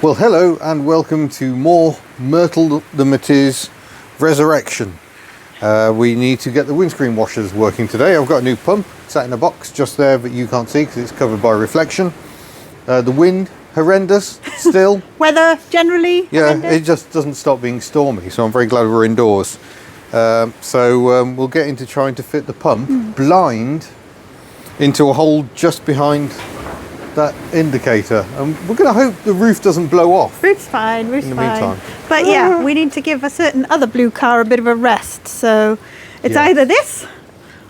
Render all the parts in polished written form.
Well, hello and welcome to more Myrtle the Matiz Resurrection. We need to get the windscreen washers working today. I've got a new pump sat in a box just there, but you can't see because it's covered by reflection. The wind, horrendous still. Weather generally horrendous. It just doesn't stop being stormy, so I'm very glad we're indoors. We'll get into trying to fit the pump blind into a hole just behind that indicator, and we're going to hope the roof doesn't blow off. Roof's fine, in the meantime. But yeah, we need to give a certain other blue car a bit of a rest, so it's either this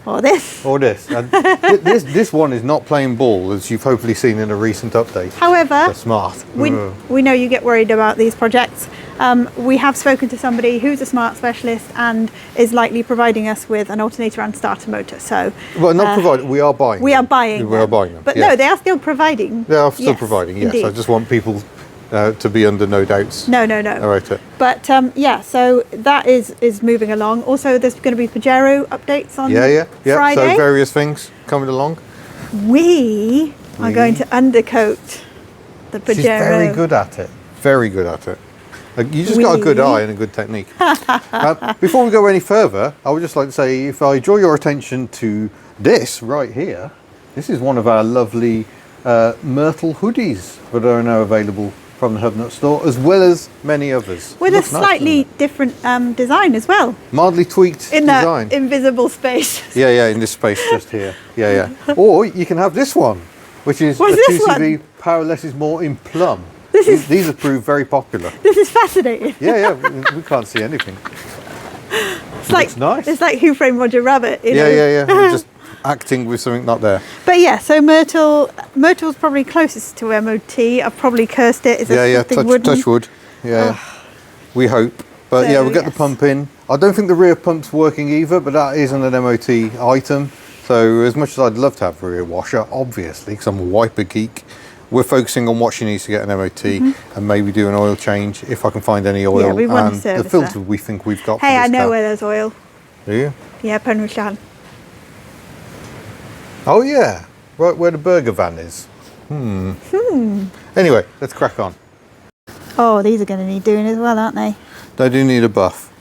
or this. Or this. And this one is not playing ball, as you've hopefully seen in a recent update. However, they're smart. We know you get worried about these projects. We have spoken to somebody who's a smart specialist and is likely providing us with an alternator and starter motor. So, well, not provided. We are buying. We are buying. We are buying them. But no, they are still providing. They are still providing. Yes, indeed. I just want people to be under no doubts. No. All right. But yeah, so that is moving along. Also, there's going to be Pajero updates on Friday. So various things coming along. We are going to undercoat the Pajero. She's very good at it. Very good at it. You just got a good eye and a good technique. Before we go any further, I would just like to say, if I draw your attention to this right here, this is one of our lovely Myrtle hoodies that are now available from the Hubnut store, as well as many others. With a slightly different design as well. Mildly tweaked in design. That invisible space. Yeah, in this space just here. Yeah. Or you can have this one, which is What's a this 2CV one? Power Less is More in plum. These have proved very popular. This is fascinating. Yeah, we can't see anything. It's nice. It's like Who Framed Roger Rabbit. You know? Yeah. We're just acting with something not there. But yeah, so Myrtle's probably closest to MOT. I've probably cursed it. Touch wood. Yeah. We hope. But so, yeah, we'll get the pump in. I don't think the rear pump's working either, but that isn't an MOT item. So as much as I'd love to have a rear washer, obviously, because I'm a wiper geek, we're focusing on what she needs to get an MOT and maybe do an oil change if I can find any oil. Yeah, we want and to service the filter that. We think we've got. Hey, for this I know car. where there's oil. Do you? Yeah, Penrichan. Oh yeah, right where the burger van is. Anyway, let's crack on. Oh, these are going to need doing as well, aren't they? They do need a buff.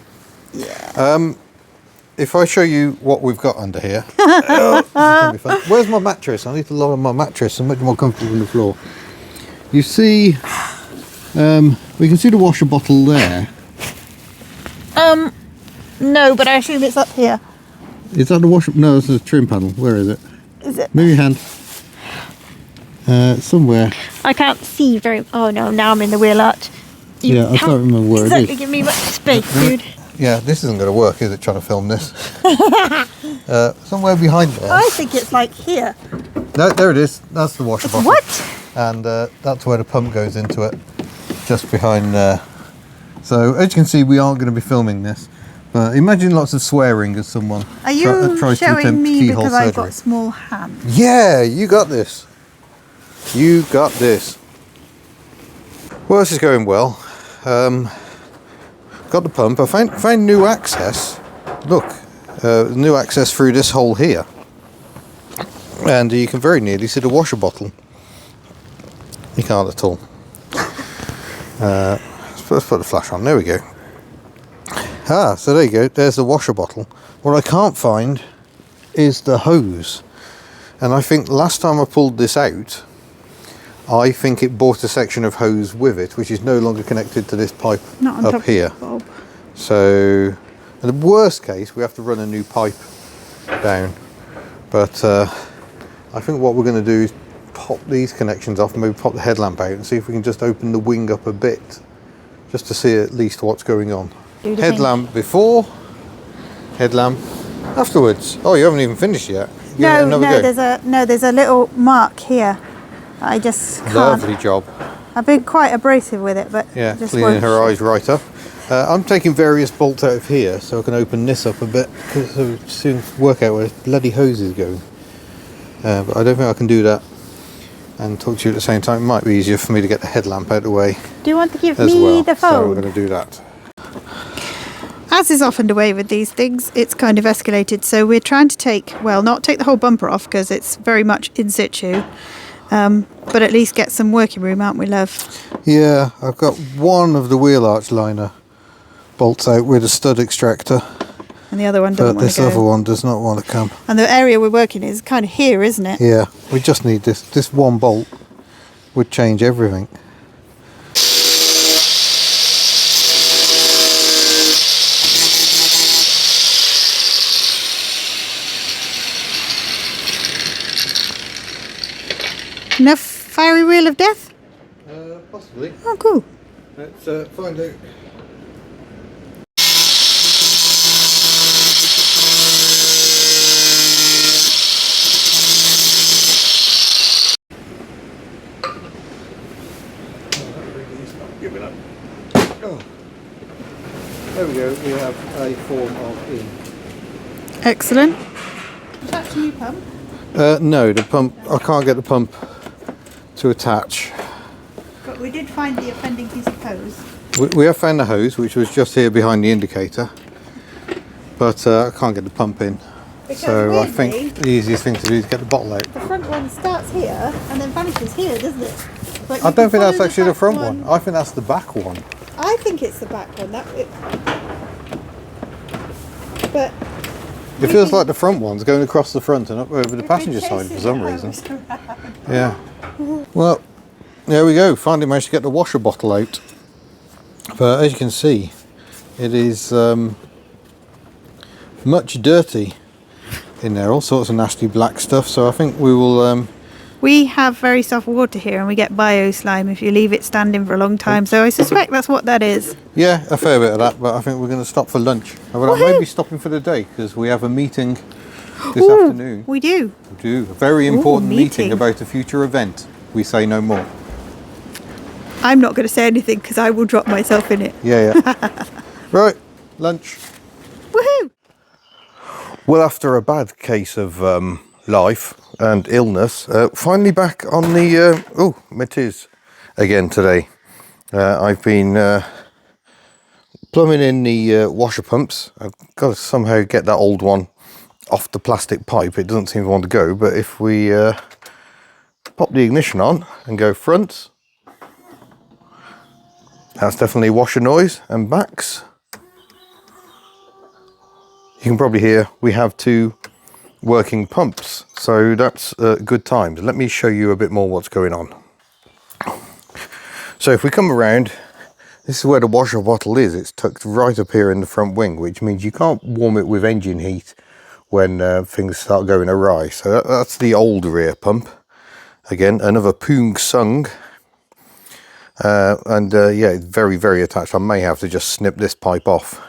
Yeah. If I show you what we've got under here. This is gonna be fun. Where's my mattress? I need to lower my mattress. I'm much more comfortable on the floor. You see, we can see the washer bottle there. No, but I assume it's up here. Is that the washer? No, this is a trim panel. Where is it? Is it? Move your hand. Somewhere. I can't see very. Oh no! Now I'm in the wheel arch. I can't remember where it is. Give me much space, dude. Yeah, this isn't going to work, is it? Trying to film this. Somewhere behind there. I think it's like here. No, there it is. That's the washer bottle. What? And that's where the pump goes into it, just behind there. So as you can see, we aren't going to be filming this. But imagine lots of swearing as someone Are you tries to showing attempt me keyhole because surgery. I've got small hands? Yeah, you got this. You got this. Well, this is going well. Got the pump. I found new access. Look, new access through this hole here. And you can very nearly see the washer bottle. You can't at all. Let's put the flash on. There we go. So there you go. There's the washer bottle. What I can't find is the hose. And I think last time I pulled this out, I think it brought a section of hose with it, which is no longer connected to this pipe up here. So, in the worst case, we have to run a new pipe down. But I think what we're going to do is pop these connections off and maybe pop the headlamp out and see if we can just open the wing up a bit, just to see at least what's going on. Headlamp before, headlamp afterwards. Oh, you haven't even finished yet. There's a little mark here. I just can't. Lovely job. I've been quite abrasive with it, but yeah, just cleaning her eyes right up. I'm taking various bolts out of here so I can open this up a bit, so soon work out where this bloody hose is going. But I don't think I can do that and talk to you at the same time. It might be easier for me to get the headlamp out of the way. Do you want to give me the phone? So we're going to do that. As is often the way with these things, it's kind of escalated. So we're trying to not take the whole bumper off because it's very much in situ. But at least get some working room, aren't we, love? Yeah, I've got one of the wheel arch liner bolts out with a stud extractor. And the other one doesn't But want this to go. other one does not want to come. And the area we're working is kind of here, isn't it? Yeah, we just need this. This one bolt would change everything. Enough fiery wheel of death? Possibly. Oh, cool. Let's find out. Giving up. Oh. There we go, we have a form of in. Excellent. Is that the new pump? No, the pump, I can't get the pump to attach. But we did find the offending piece of hose. We have found the hose, which was just here behind the indicator, but I can't get the pump in. Because So I think weirdly, the easiest thing to do is get the bottle out. the front one starts here and then vanishes here, doesn't it? But I you don't can think that's follow actually the back front one. I think that's the back one. I think it's the back one. But It feels like the front one's going across the front and up over the passenger side for some reason. Yeah. Well, there we go. Finally managed to get the washer bottle out. But as you can see, it is much dirty in there. All sorts of nasty black stuff. So I think we will... we have very soft water here and we get bio slime if you leave it standing for a long time. So I suspect that's what that is. yeah, a fair bit of that. But I think we're going to stop for lunch. Well, I may be stopping for the day because we have a meeting this Ooh, afternoon. we do. We do. A very important meeting meeting. about a future event. We say no more. I'm not going to say anything because I will drop myself in it. Yeah, yeah. Right, lunch. Woohoo! Well, after a bad case of life and illness, finally back on the Matiz again today. I've been plumbing in the washer pumps. I've got to somehow get that old one off the plastic pipe. It doesn't seem to want to go, but if we pop the ignition on and go front, that's definitely washer noise, and backs. You can probably hear we have two working pumps, so that's good times. Let me show you a bit more what's going on. So if we come around, this is where the washer bottle is. It's tucked right up here in the front wing, which means you can't warm it with engine heat when things start going awry. So that's the old rear pump. Again, another Poong Sung. Yeah, it's very, very attached. I may have to just snip this pipe off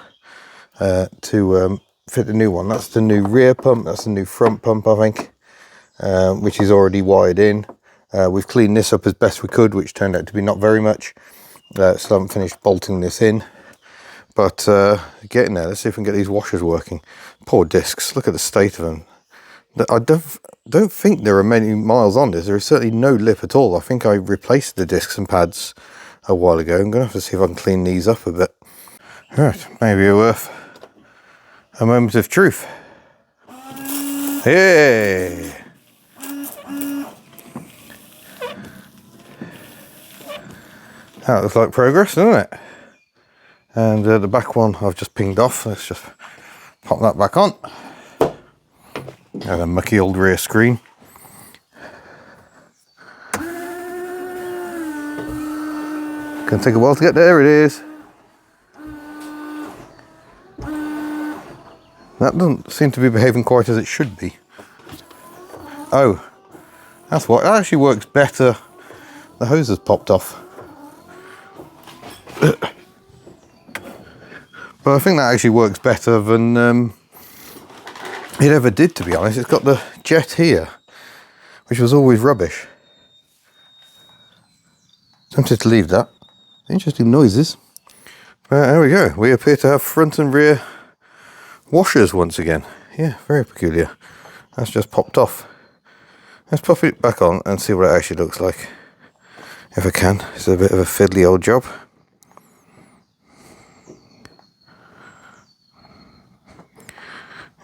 to fit the new one. That's the new rear pump. That's the new front pump, I think, which is already wired in. We've cleaned this up as best we could, which turned out to be not very much. Still haven't finished bolting this in, but getting there. Let's see if we can get these washers working. Poor discs. Look at the state of them. I don't think there are many miles on this. There is certainly no lip at all. I think I replaced the discs and pads a while ago. I'm going to have to see if I can clean these up a bit. Right, maybe worth a moment of truth. Hey! That looks like progress, doesn't it? And the back one I've just pinged off. Let's just pop that back on. And a mucky old rear screen. Gonna take a while to get there. It is. That doesn't seem to be behaving quite as it should be. Oh, that's what. That actually works better. The hose has popped off. But I think that actually works better than it ever did, to be honest. It's got the jet here, which was always rubbish. Tempted to leave that. Interesting noises. But there we go. We appear to have front and rear washers once again. Yeah, very peculiar. That's just popped off. Let's pop it back on and see what it actually looks like. If I can. It's a bit of a fiddly old job.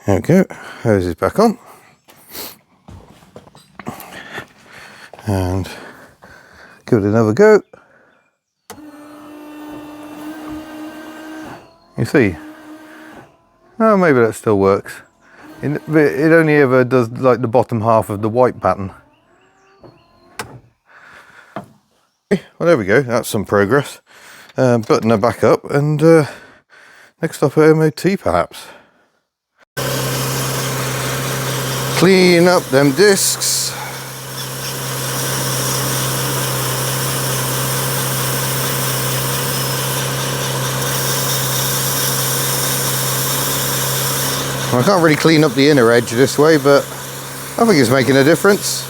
There we go. Hose is back on. and give it another go. You see, oh, maybe that still works. It only ever does like the bottom half of the white pattern. Well, there we go, that's some progress. Button her back up, and next stop at MOT perhaps. Clean up them discs. I can't really clean up the inner edge this way, but I think it's making a difference.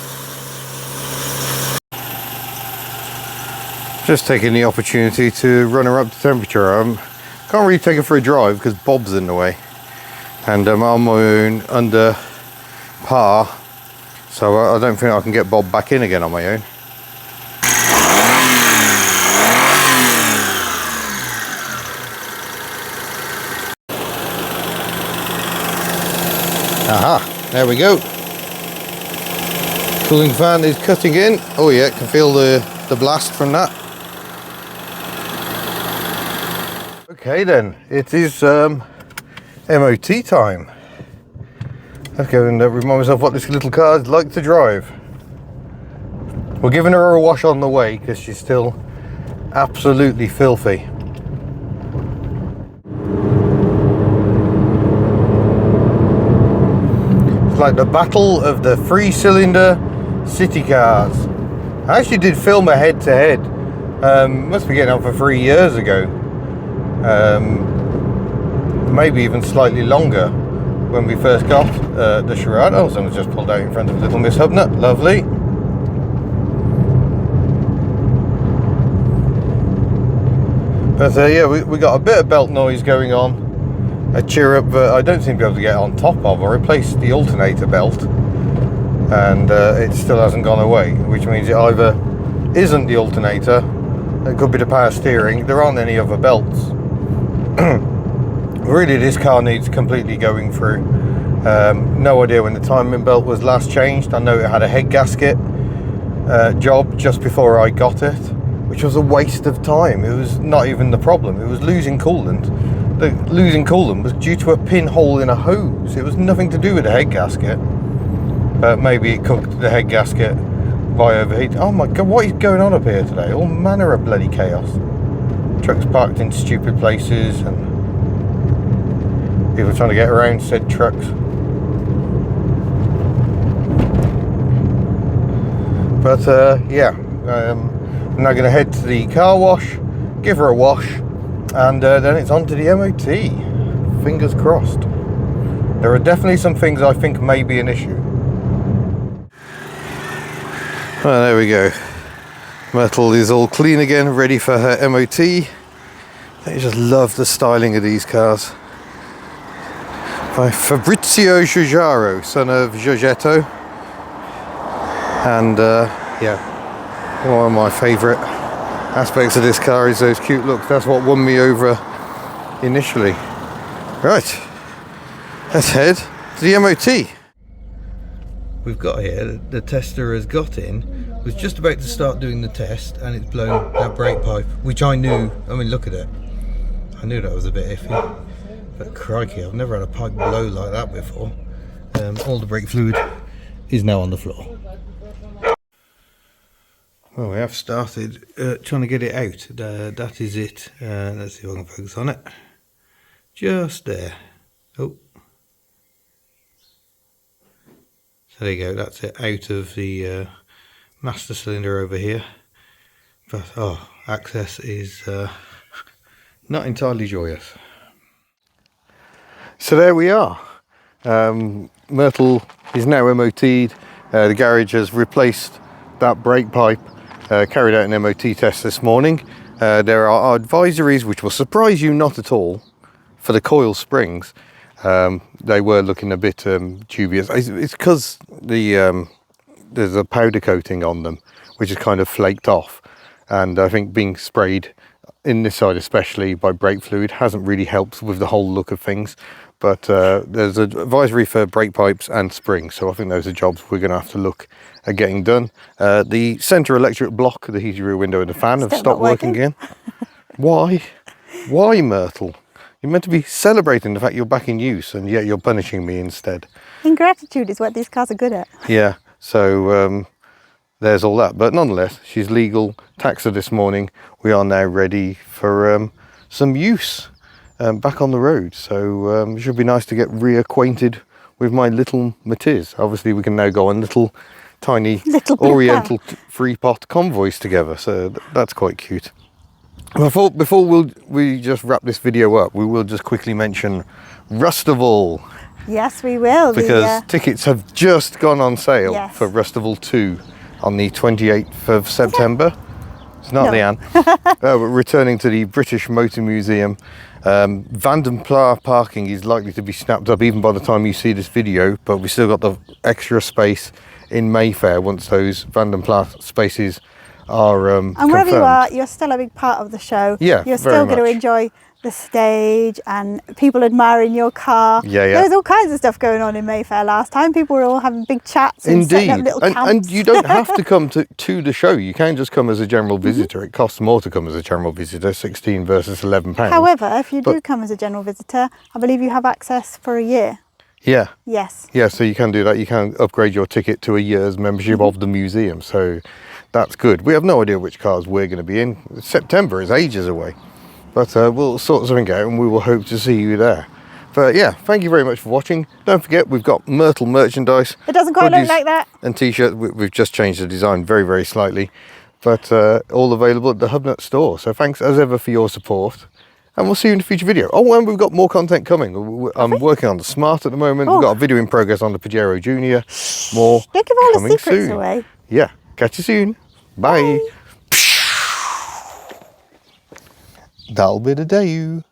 Just taking the opportunity to run her up to temperature. Can't really take her for a drive because Bob's in the way, and I'm on my own under par, so I don't think I can get Bob back in again on my own. Aha, there we go. Cooling fan is cutting in. Oh yeah, can feel the blast from that. Okay then, it is MOT time. Let's go and remind myself what this little car is like to drive. We're giving her a wash on the way because she's still absolutely filthy. It's like the battle of the 3-cylinder city cars. I actually did film a head-to-head. Must be getting on for 3 years ago. Maybe even slightly longer, when we first got the Sharado. Someone's just pulled out in front of Little Miss Hubnut. Lovely. But yeah, we got a bit of belt noise going on, a chirrup that I don't seem to be able to get on top of. I replaced the alternator belt, and it still hasn't gone away, which means it either isn't the alternator, it could be the power steering, there aren't any other belts. Really, this car needs completely going through. No idea when the timing belt was last changed. I know it had a head gasket job just before I got it, which was a waste of time. It was not even the problem, it was losing coolant. The losing coolant was due to a pinhole in a hose. It was nothing to do with the head gasket, but maybe it cooked the head gasket by overheating. Oh my god, what is going on up here today? All manner of bloody chaos. Trucks parked in stupid places and people trying to get around said trucks. But yeah, I'm now going to head to the car wash, give her a wash, and then it's on to the MOT. Fingers crossed. There are definitely some things I think may be an issue. Well, there we go. Myrtle is all clean again, ready for her MOT. I just love the styling of these cars. By Fabrizio Giugiaro, son of Giorgetto. And yeah, one of my favourite aspects of this car is those cute looks. That's what won me over initially. Right, let's head to the MOT. We've got here, the tester has got in, was just about to start doing the test, and it's blown that brake pipe, which I knew. I mean, look at it. I knew that was a bit iffy, but crikey, I've never had a pipe blow like that before. All the brake fluid is now on the floor. Well, we have started trying to get it out. That is it. Let's see if I can focus on it. Just there. Oh. So there you go, that's it, out of the master cylinder over here. But, oh, access is not entirely joyous. So there we are. Myrtle is now MOT'd. The garage has replaced that brake pipe, carried out an MOT test this morning. There are advisories which will surprise you not at all for the coil springs. They were looking a bit dubious. It's because there's a powder coating on them which is kind of flaked off, and I think being sprayed in this side especially by brake fluid hasn't really helped with the whole look of things. But there's an advisory for brake pipes and springs, so I think those are jobs we're going to have to look at getting done. The centre electric block, the heated rear window and the fan have stopped working again. Why? Why, Myrtle? You're meant to be celebrating the fact you're back in use, and yet you're punishing me instead. Ingratitude is what these cars are good at. Yeah, so there's all that. But nonetheless, she's legal. Taxed her this morning. We are now ready for some use back on the road. So it should be nice to get reacquainted with my little Matiz. Obviously, we can now go on little tiny oriental three-pot convoys together. So that's quite cute. Before we just wrap this video up, we will just quickly mention Rustival. Yes, we will. Because tickets have just gone on sale for Rustival 2 on the 28th of September. It's not Leanne. We're returning to the British Motor Museum. Vanden Plas parking is likely to be snapped up even by the time you see this video, but we still got the extra space in Mayfair once those Vanden Plas spaces are and wherever you are, you're still a big part of the show. Yeah, you're still going to enjoy the stage and people admiring your car. There's all kinds of stuff going on in Mayfair last time. People were all having big chats and setting up little camps. And you don't have to come to the show. You can just come as a general visitor. It costs more to come as a general visitor, 16 versus £11. However, if you do come as a general visitor, I believe you have access for a year. Yeah. Yes. Yeah, so you can do that. You can upgrade your ticket to a year's membership of the museum. So that's good. We have no idea which cars we're going to be in. September is ages away. But we'll sort something out and we will hope to see you there. But yeah, thank you very much for watching. Don't forget, we've got Myrtle merchandise. It doesn't quite look like that. And t-shirts. We've just changed the design very, very slightly. But all available at the Hubnut store. So thanks as ever for your support. And we'll see you in a future video. Oh, and we've got more content coming. I'm working on the Smart at the moment. We've got a video in progress on the Pajero Junior. More don't give all coming the secrets soon. away. Yeah, catch you soon. Bye. That'll be the Daewoo.